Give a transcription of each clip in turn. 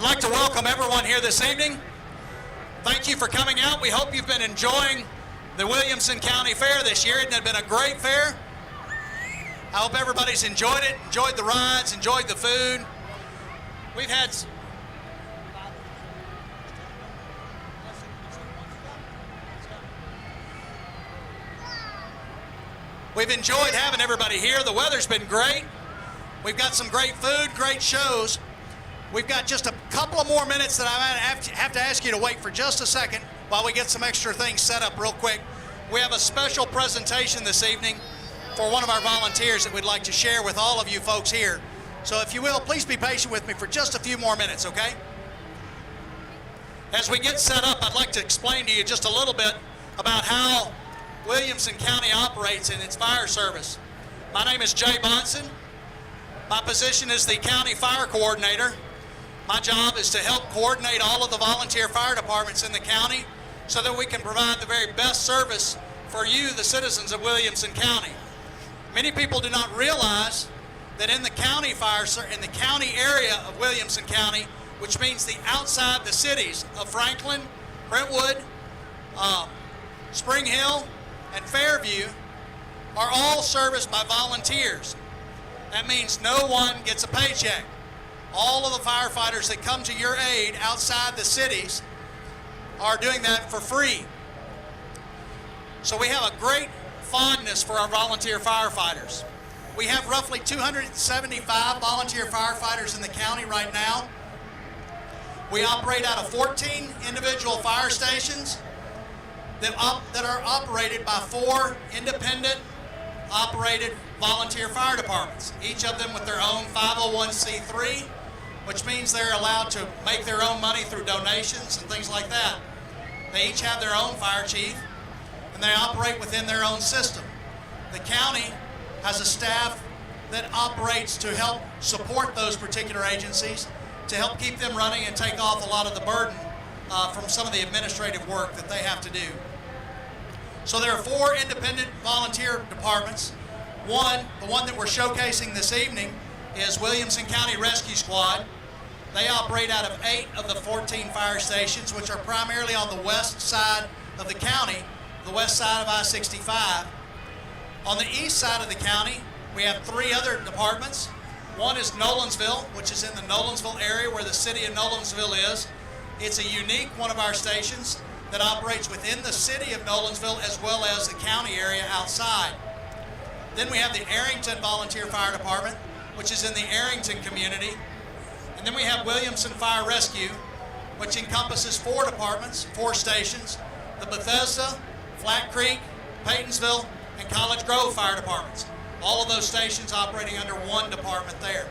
like to welcome everyone here this evening. Thank you for coming out. We hope you've been enjoying the Williamson County Fair this year. It has been a great fair. I hope everybody's enjoyed it, enjoyed the rides, enjoyed the food. We've enjoyed having everybody here. The weather's been great. We've got some great food, great shows. We've got just a couple of more minutes that I might have to ask you to wait for just a second while we get some extra things set up real quick. We have a special presentation this evening for one of our volunteers that we'd like to share with all of you folks here. So if you will, please be patient with me for just a few more minutes, okay? As we get set up, I'd like to explain to you just a little bit about how Williamson County operates in its fire service. My name is Jay Bonson. My position is the County Fire Coordinator. My job is to help coordinate all of the volunteer fire departments in the county so that we can provide the very best service for you, the citizens of Williamson County. Many people do not realize that in the county area of Williamson County, which means the outside the cities of Franklin, Brentwood, Spring Hill, and Fairview, are all serviced by volunteers. That means no one gets a paycheck. All of the firefighters that come to your aid outside the cities are doing that for free. So we have a great fondness for our volunteer firefighters. We have roughly 275 volunteer firefighters in the county right now. We operate out of 14 individual fire stations that are operated by 4 independent operated volunteer fire departments, each of them with their own 501c3, which means they're allowed to make their own money through donations and things like that. They each have their own fire chief, and they operate within their own system. The county has a staff that operates to help support those particular agencies, to help keep them running and take off a lot of the burden from some of the administrative work that they have to do. So there are 4 independent volunteer departments. The one that we're showcasing this evening, is Williamson County Rescue Squad. They operate out of 8 of the 14 fire stations, which are primarily on the west side of the county, the west side of I-65. On the east side of the county, we have 3 other departments. One is Nolensville, which is in the Nolensville area where the city of Nolensville is. It's a unique one of our stations that operates within the city of Nolensville as well as the county area outside. Then we have the Arrington Volunteer Fire Department, which is in the Arrington community. And then we have Williamson Fire Rescue, which encompasses 4 departments, 4 stations, the Bethesda, Flat Creek, Paytonsville, and College Grove Fire Departments. All of those stations operating under one department there.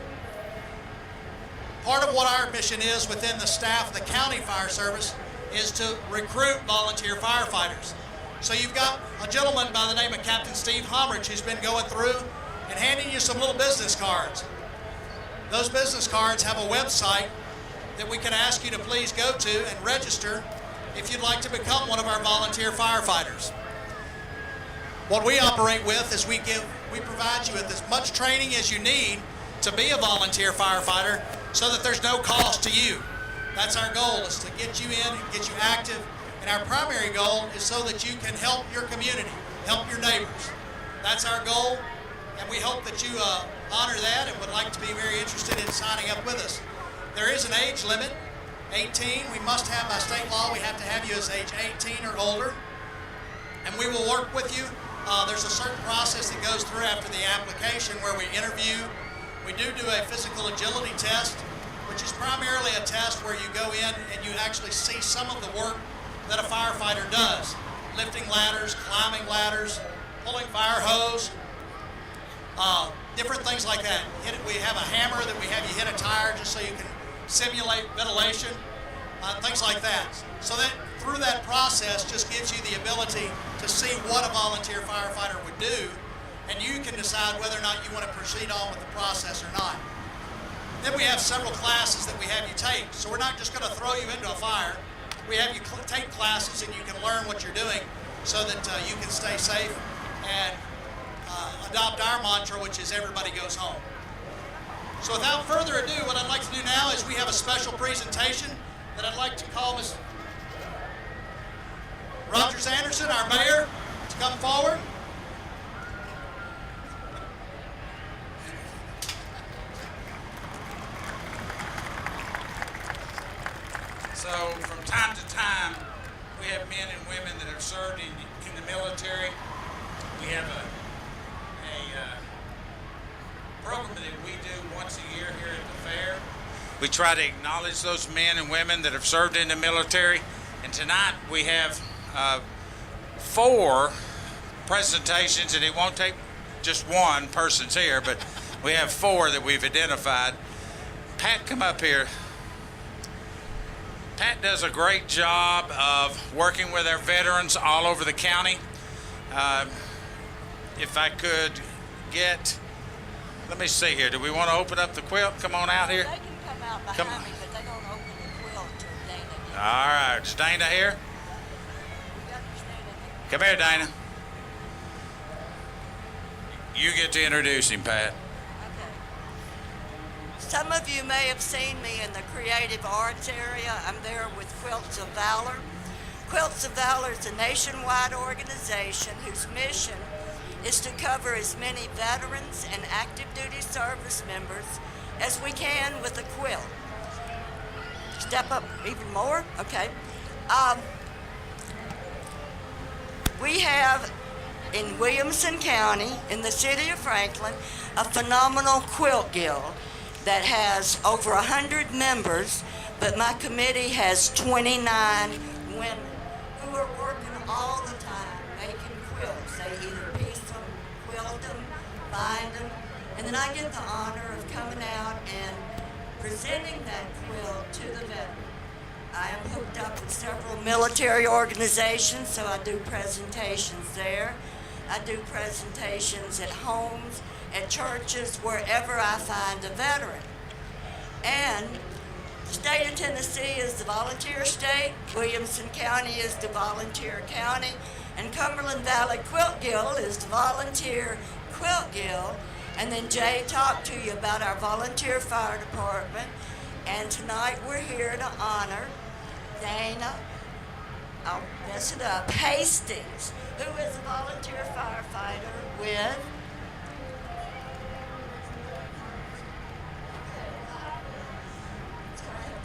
Part of what our mission is within the staff of the county fire service is to recruit volunteer firefighters. So you've got a gentleman by the name of Captain Steve Homrich who's been going through and handing you some little business cards. Those business cards have a website that we can ask you to please go to and register if you'd like to become one of our volunteer firefighters. What we operate with is we provide you with as much training as you need to be a volunteer firefighter so that there's no cost to you. That's our goal, is to get you in and get you active. And our primary goal is so that you can help your community, help your neighbors. That's our goal, and we hope that you honor that and would like to be very interested in signing up with us. There is an age limit, 18. We must have, by state law, we have to have you as age 18 or older. And we will work with you. There's a certain process that goes through after the application where we interview. We do a physical agility test, which is primarily a test where you go in and you actually see some of the work that a firefighter does. Lifting ladders, climbing ladders, pulling fire hose, different things like that. We have a hammer that we have you hit a tire just so you can simulate ventilation, things like that. So that through that process just gives you the ability to see what a volunteer firefighter would do, and you can decide whether or not you want to proceed on with the process or not. Then we have several classes that we have you take. So we're not just going to throw you into a fire. We have you take classes and you can learn what you're doing so that you can stay safe and adopt our mantra, which is everybody goes home. So without further ado, what I'd like to do now is we have a special presentation that I'd like to call Ms. Rogers Anderson, our mayor, to come forward. So from time to time, we have men and women that have served in the military. We have a program that we do once a year here at the fair. We try to acknowledge those men and women that have served in the military. And tonight we have 4 presentations, and it won't take just one person's here, but we have 4 that we've identified. Pat, come up here. Pat does a great job of working with our veterans all over the county. If I could get, let me see here. Do we want to open up the quilt? Come on out here. They can come out behind me, but they don't open the quilt until Dana gets All right. Is Dana here? We got to stand in there. Come here, Dana. You get to introduce him, Pat. Okay. Some of you may have seen me in the creative arts area. I'm there with Quilts of Valor. Quilts of Valor is a nationwide organization whose mission is to cover as many veterans and active duty service members as we can with a quilt. Step up even more? Okay. We have in Williamson County, in the city of Franklin, a phenomenal quilt guild that has over 100 members, but my committee has 29 women who are working all the time making quilts. They either piece them, quilt them, bind them, and then I get the honor of coming out and presenting that quilt to the veteran. I am hooked up with several military organizations, so I do presentations there. I do presentations at homes, at churches, wherever I find a veteran. And the state of Tennessee is the volunteer state, Williamson County is the volunteer county, and Cumberland Valley Quilt Guild is the volunteer quilt guild. And then Jay talked to you about our volunteer fire department, and tonight we're here to honor Dana, I'll mess it up, Hastings, who is a volunteer firefighter with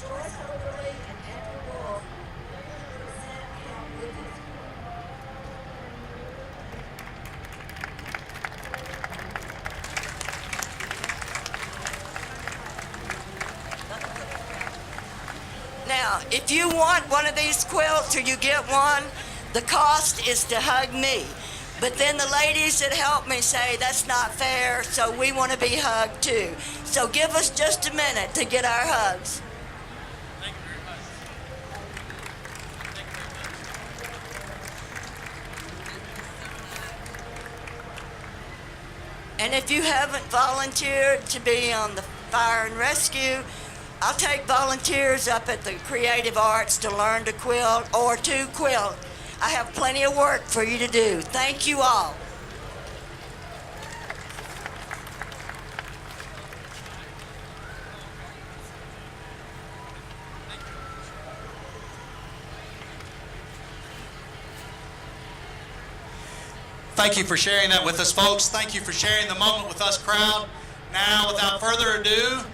Joyce Overly and Andrew Wolf. Present him with his Now, if you want one of these quilts or you get one, the cost is to hug me. But then the ladies that help me say that's not fair, so we want to be hugged too. So give us just a minute to get our hugs. Thank you very much. Thank you very much. And if you haven't volunteered to be on the fire and rescue, I'll take volunteers up at the creative arts to learn to quilt or to quilt. I have plenty of work for you to do. Thank you all. Thank you for sharing that with us, folks. Thank you for sharing the moment with us, crowd. Now, without further ado,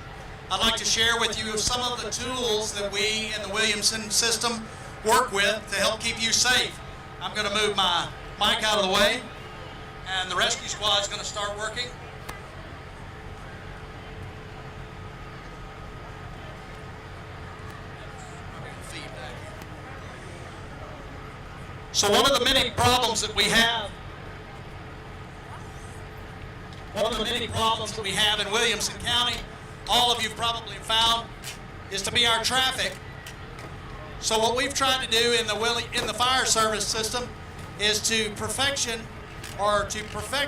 I'd like to share with you some of the tools that we in the Williamson system work with to help keep you safe. I'm going to move my mic out of the way, and the rescue squad is going to start working. So one of the many problems that we have in Williamson County, all of you probably found, is to be our traffic. So what we've tried to do in the fire service system is to perfect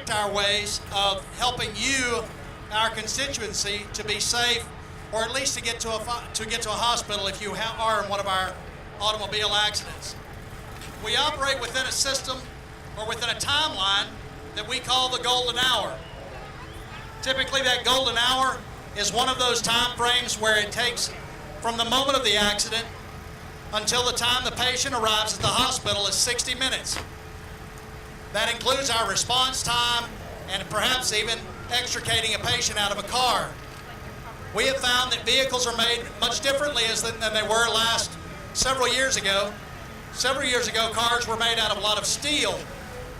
our ways of helping you, our constituency, to be safe, or at least to get to a hospital if you are in one of our automobile accidents. We operate within a system or within a timeline that we call the golden hour. Typically that golden hour is one of those time frames where it takes from the moment of the accident until the time the patient arrives at the hospital is 60 minutes. That includes our response time and perhaps even extricating a patient out of a car. We have found that vehicles are made much differently than they were several years ago. Several years ago, cars were made out of a lot of steel.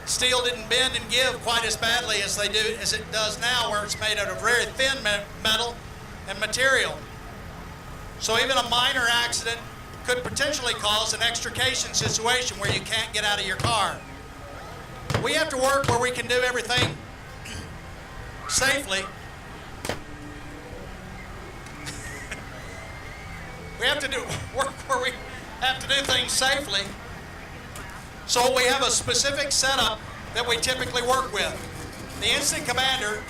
Steel didn't bend and give quite as badly as it does now, where it's made out of very thin metal and material. So even a minor accident could potentially cause an extrication situation where you can't get out of your car. We have to work where we can do everything safely. We have to work where we have to do things safely. So we have a specific setup that we typically work with. The incident commander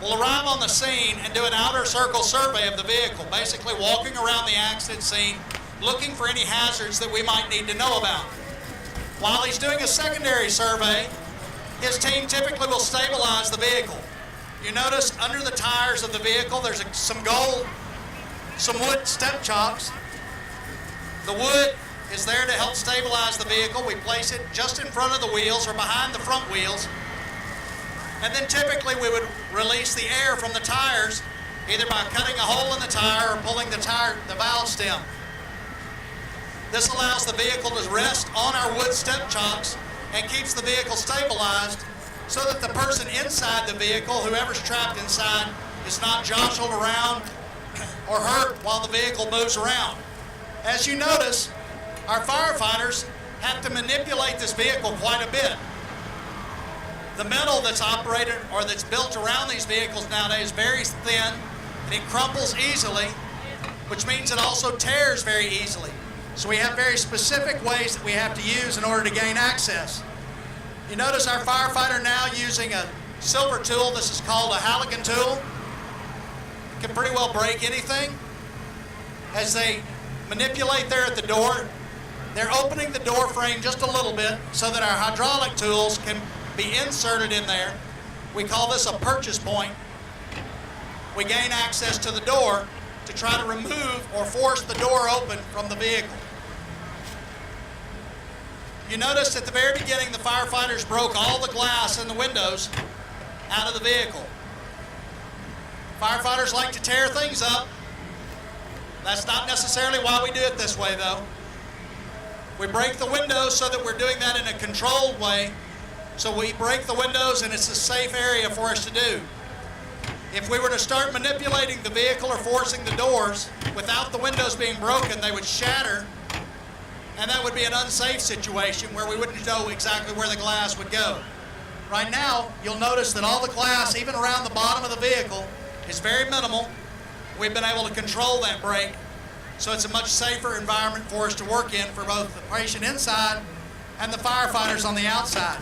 will arrive on the scene and do an outer circle survey of the vehicle, basically walking around the accident scene, looking for any hazards that we might need to know about. While he's doing a secondary survey, his team typically will stabilize the vehicle. You notice under the tires of the vehicle there's some wood step chocks. The wood is there to help stabilize the vehicle. We place it just in front of the wheels or behind the front wheels. And then typically we would release the air from the tires either by cutting a hole in the tire or pulling the valve stem. This allows the vehicle to rest on our wood step chocks and keeps the vehicle stabilized so that the person inside the vehicle, whoever's trapped inside, is not jostled around or hurt while the vehicle moves around. As you notice, our firefighters have to manipulate this vehicle quite a bit. The metal that's operated or that's built around these vehicles nowadays is very thin and it crumples easily, which means it also tears very easily. So we have very specific ways that we have to use in order to gain access. You notice our firefighter now using a silver tool. This is called a Halligan tool. It can pretty well break anything. As they manipulate there at the door, they're opening the door frame just a little bit so that our hydraulic tools can be inserted in there. We call this a purchase point. We gain access to the door to try to remove or force the door open from the vehicle. You noticed at the very beginning the firefighters broke all the glass in the windows out of the vehicle. Firefighters like to tear things up. That's not necessarily why we do it this way though. We break the windows so that we're doing that in a controlled way. So we break the windows and it's a safe area for us to do. If we were to start manipulating the vehicle or forcing the doors without the windows being broken, they would shatter, and that would be an unsafe situation where we wouldn't know exactly where the glass would go. Right now, you'll notice that all the glass, even around the bottom of the vehicle, is very minimal. We've been able to control that break, so it's a much safer environment for us to work in for both the patient inside and the firefighters on the outside.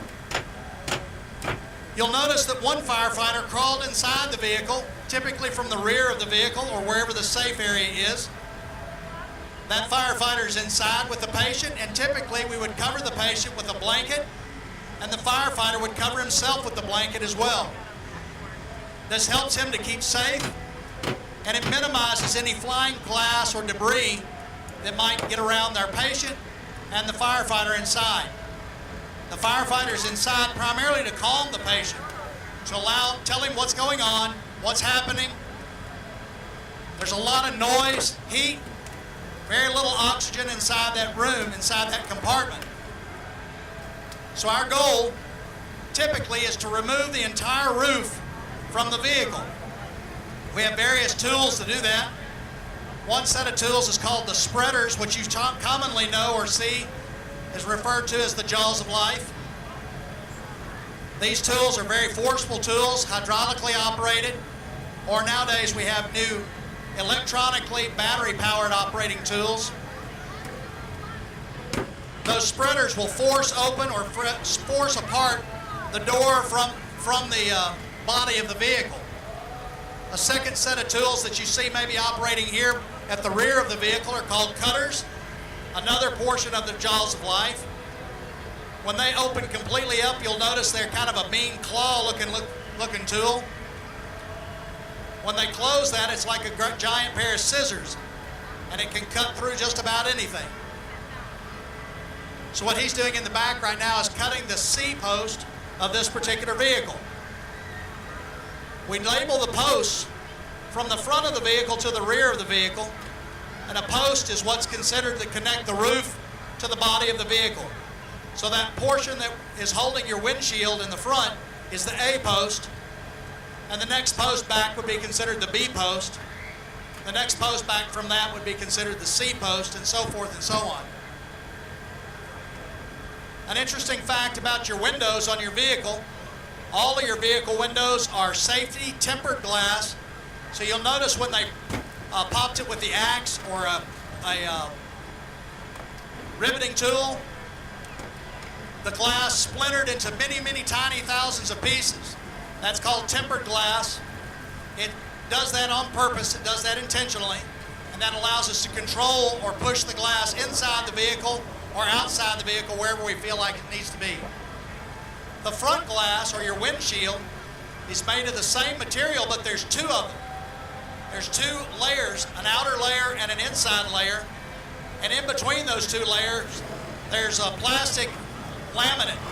You'll notice that one firefighter crawled inside the vehicle, typically from the rear of the vehicle or wherever the safe area is. That firefighter's inside with the patient, and typically we would cover the patient with a blanket, and the firefighter would cover himself with the blanket as well. This helps him to keep safe, and it minimizes any flying glass or debris that might get around their patient and the firefighter inside. The firefighter's inside primarily to calm the patient, to tell him what's going on, what's happening. There's a lot of noise, heat, very little oxygen inside that room, inside that compartment. So our goal typically is to remove the entire roof from the vehicle. We have various tools to do that. One set of tools is called the spreaders, which you commonly know or see is referred to as the jaws of life. These tools are very forceful tools, hydraulically operated, or nowadays we have new electronically battery-powered operating tools. Those spreaders will force open or force apart the door from the body of the vehicle. A second set of tools that you see maybe operating here at the rear of the vehicle are called cutters, another portion of the jaws of life. When they open completely up, you'll notice they're kind of a mean claw looking tool. When they close that, it's like a giant pair of scissors, and it can cut through just about anything. So what he's doing in the back right now is cutting the C-post of this particular vehicle. We label the posts from the front of the vehicle to the rear of the vehicle, and a post is what's considered to connect the roof to the body of the vehicle. So that portion that is holding your windshield in the front is the A post, and the next post back would be considered the B post. The next post back from that would be considered the C post, and so forth and so on. An interesting fact about your windows on your vehicle, all of your vehicle windows are safety tempered glass. So you'll notice when they popped it with the axe or a riveting tool, the glass splintered into many, many tiny thousands of pieces. That's called tempered glass. It does that on purpose. It does that intentionally. And that allows us to control or push the glass inside the vehicle or outside the vehicle, wherever we feel like it needs to be. The front glass, or your windshield, is made of the same material, but there's two of them. There's two layers, an outer layer and an inside layer. And in between those two layers, there's a plastic laminate.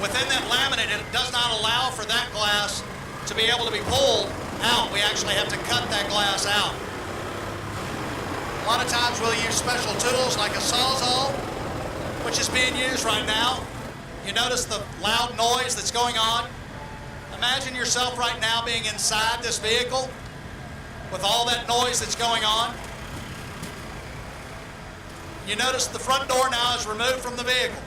Within that laminate, it does not allow for that glass to be able to be pulled out. We actually have to cut that glass out. A lot of times we'll use special tools like a Sawzall, which is being used right now. You notice the loud noise that's going on? Imagine yourself right now being inside this vehicle with all that noise that's going on. You notice the front door now is removed from the vehicle.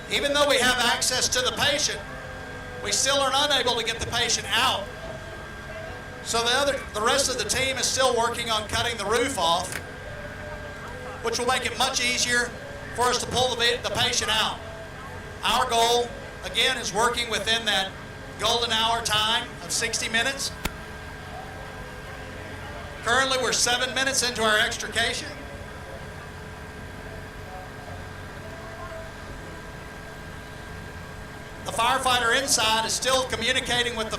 Even though we have access to the patient, we still are unable to get the patient out. So the rest of the team is still working on cutting the roof off, which will make it much easier for us to pull the patient out. Our goal, again, is working within that golden hour time of 60 minutes. Currently, we're 7 minutes into our extrication. The firefighter inside is still communicating with the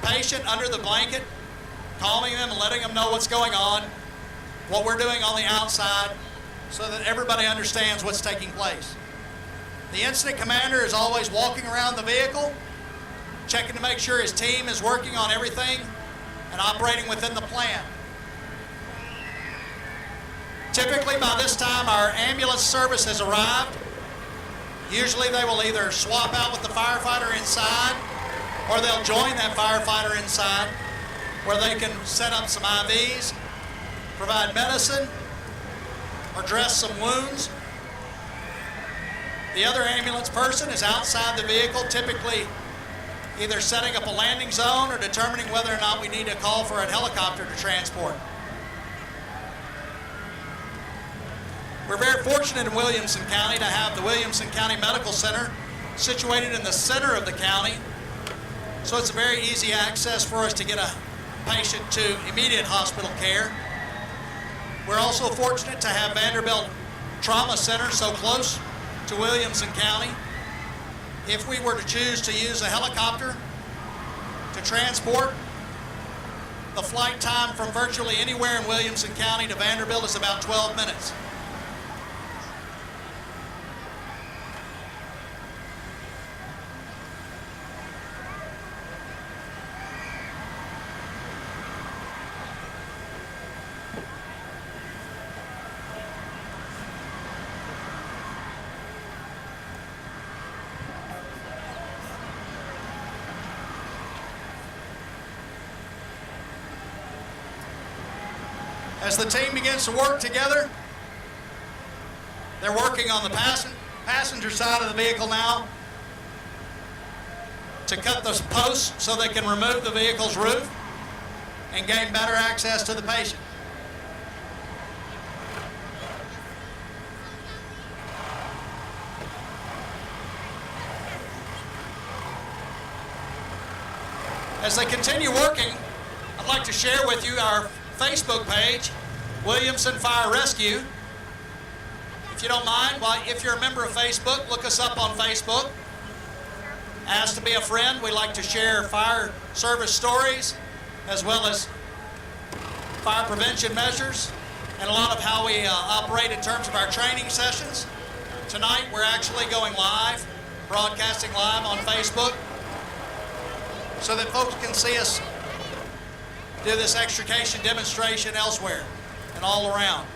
patient under the blanket, calming them and letting them know what's going on, what we're doing on the outside, so that everybody understands what's taking place. The incident commander is always walking around the vehicle, checking to make sure his team is working on everything and operating within the plan. Typically, by this time, our ambulance service has arrived. Usually they will either swap out with the firefighter inside, or they'll join that firefighter inside, where they can set up some IVs, provide medicine, or dress some wounds. The other ambulance person is outside the vehicle, typically either setting up a landing zone or determining whether or not we need a call for a helicopter to transport. We're very fortunate in Williamson County to have the Williamson County Medical Center situated in the center of the county. So it's a very easy access for us to get a patient to immediate hospital care. We're also fortunate to have Vanderbilt Trauma Center so close to Williamson County. If we were to choose to use a helicopter to transport, the flight time from virtually anywhere in Williamson County to Vanderbilt is about 12 minutes. As the team begins to work together, they're working on the passenger side of the vehicle now to cut those posts so they can remove the vehicle's roof and gain better access to the patient. As they continue working, I'd like to share with you our Facebook page, Williamson Fire Rescue. If you don't mind, if you're a member of Facebook, look us up on Facebook. asked to be a friend. We like to share fire service stories as well as fire prevention measures and a lot of how we operate in terms of our training sessions. Tonight we're actually going live, broadcasting live on Facebook so that folks can see us do this extrication demonstration elsewhere and all around.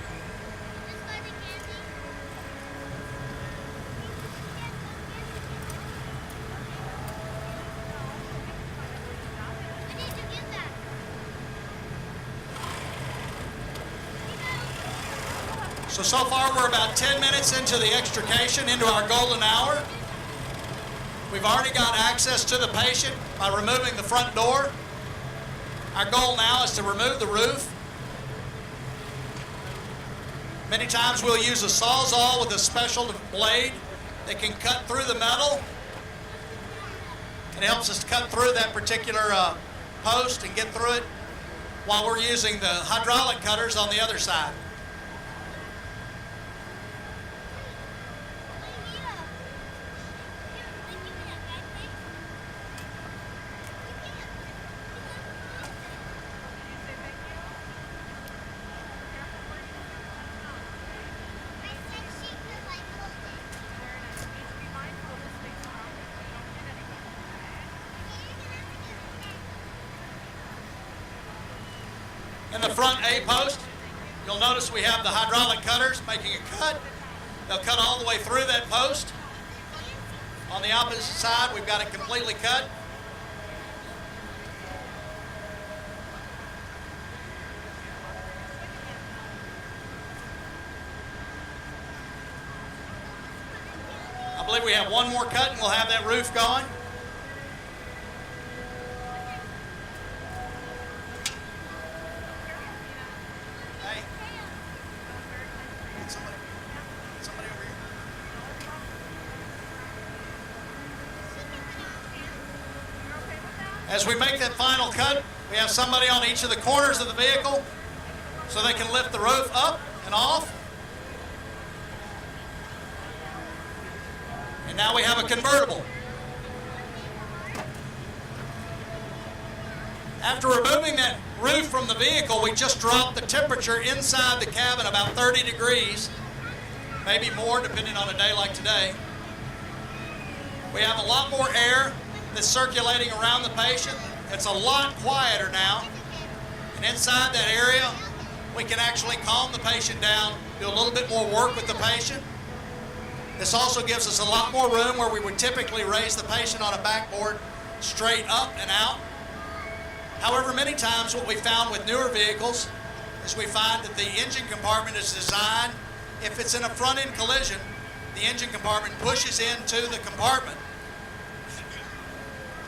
So far we're about 10 minutes into the extrication, into our golden hour. We've already got access to the patient by removing the front door. Our goal now is to remove the roof. Many times we'll use a Sawzall with a special blade that can cut through the metal. It helps us to cut through that particular post and get through it while we're using the hydraulic cutters on the other side. In the front A post, you'll notice we have the hydraulic cutters making a cut. They'll cut all the way through that post. On the opposite side, we've got it completely cut. I believe we have one more cut and we'll have that roof going. As we make that final cut, we have somebody on each of the corners of the vehicle so they can lift the roof up and off. And now we have a convertible. After removing that roof from the vehicle, we just dropped the temperature inside the cabin about 30 degrees, maybe more depending on a day like today. We have a lot more air that's circulating around the patient. It's a lot quieter now. And inside that area, we can actually calm the patient down, do a little bit more work with the patient. This also gives us a lot more room where we would typically raise the patient on a backboard straight up and out. However, many times what we found with newer vehicles is we find that the engine compartment is designed, if it's in a front-end collision, the engine compartment pushes into the compartment.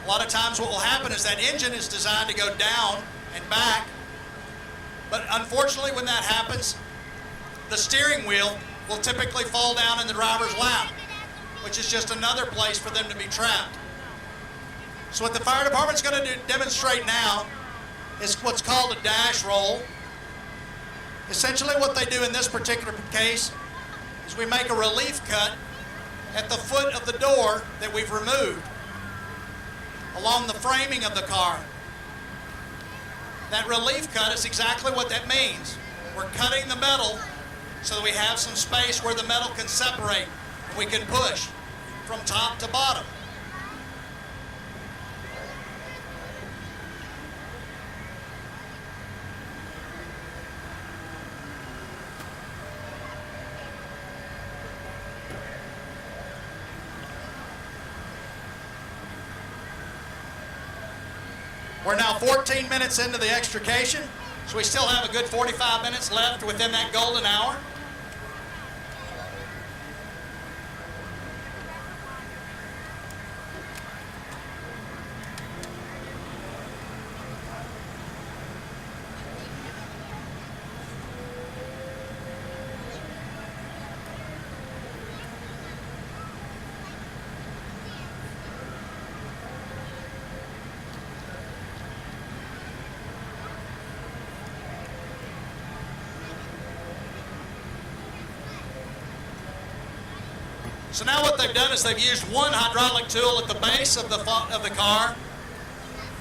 A lot of times what will happen is that engine is designed to go down and back, but unfortunately when that happens, the steering wheel will typically fall down in the driver's lap, which is just another place for them to be trapped. So what the fire department's going to demonstrate now is what's called a dash roll. Essentially what they do in this particular case is we make a relief cut at the foot of the door that we've removed, along the framing of the car. That relief cut is exactly what that means. We're cutting the metal so that we have some space where the metal can separate and we can push from top to bottom. We're now 14 minutes into the extrication, so we still have a good 45 minutes left within that golden hour. So now what they've done is they've used one hydraulic tool at the base of the car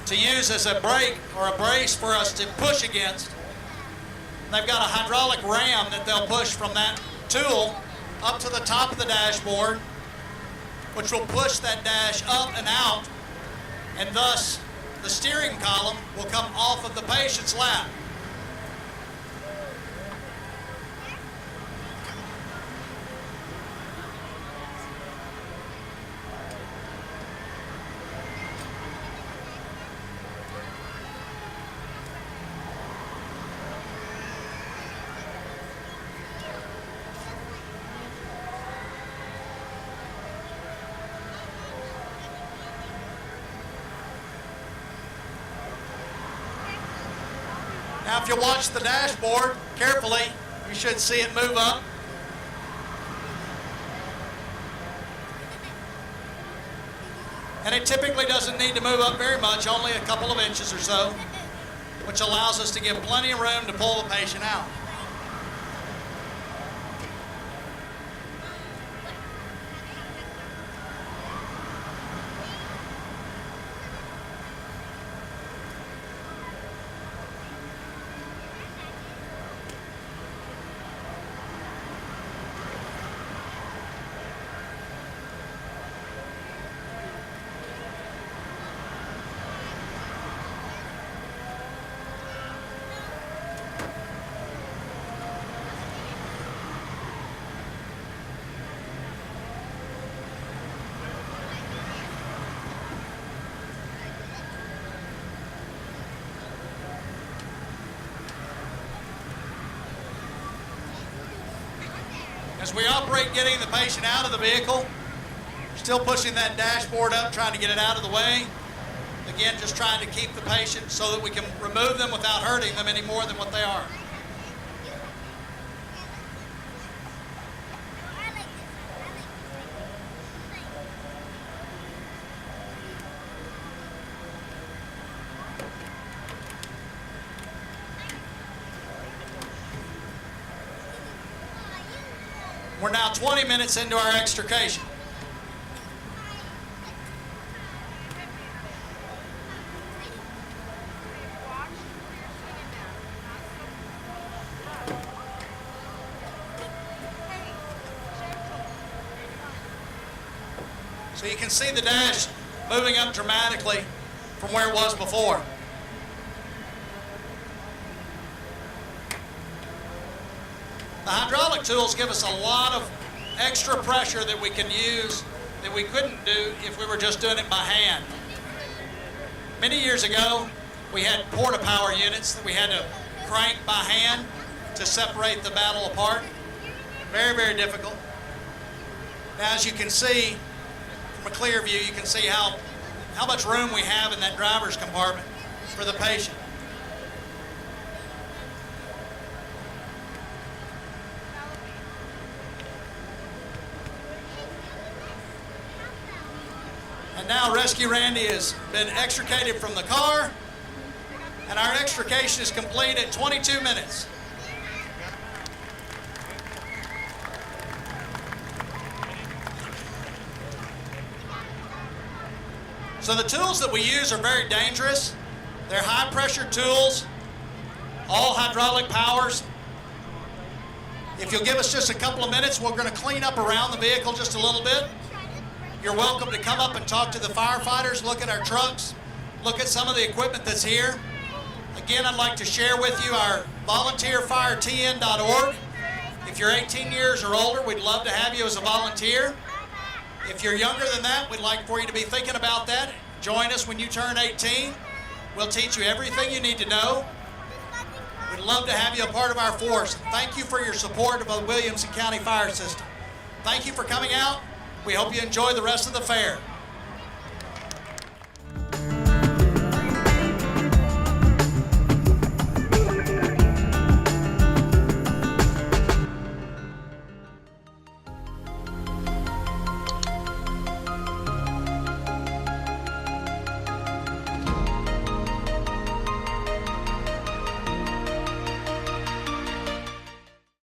to use as a brake or a brace for us to push against. They've got a hydraulic ram that they'll push from that tool up to the top of the dashboard, which will push that dash up and out, and thus the steering column will come off of the patient's lap. Now, if you watch the dashboard carefully, you should see it move up. And it typically doesn't need to move up very much, only a couple of inches or so, which allows us to give plenty of room to pull the patient out. As we operate getting the patient out of the vehicle, still pushing that dashboard up, trying to get it out of the way. Again, just trying to keep the patient so that we can remove them without hurting them any more than what they are. We're now 20 minutes into our extrication. So you can see the dash moving up dramatically from where it was before. The hydraulic tools give us a lot of extra pressure that we can use that we couldn't do if we were just doing it by hand. Many years ago, we had porta power units that we had to crank by hand to separate the battle apart. Very, very difficult. Now, as you can see from a clear view, you can see how much room we have in that driver's compartment for the patient. And now Rescue Randy has been extricated from the car, and our extrication is complete at 22 minutes. So the tools that we use are very dangerous. They're high pressure tools, all hydraulic powers. If you'll give us just a couple of minutes, we're going to clean up around the vehicle just a little bit. You're welcome to come up and talk to the firefighters, look at our trucks, look at some of the equipment that's here. Again, I'd like to share with you our volunteerfiretn.org. If you're 18 years or older, we'd love to have you as a volunteer. If you're younger than that, we'd like for you to be thinking about that. Join us when you turn 18. We'll teach you everything you need to know. We'd love to have you a part of our force. Thank you for your support of the Williamson County Fire System. Thank you for coming out. We hope you enjoy the rest of the fair.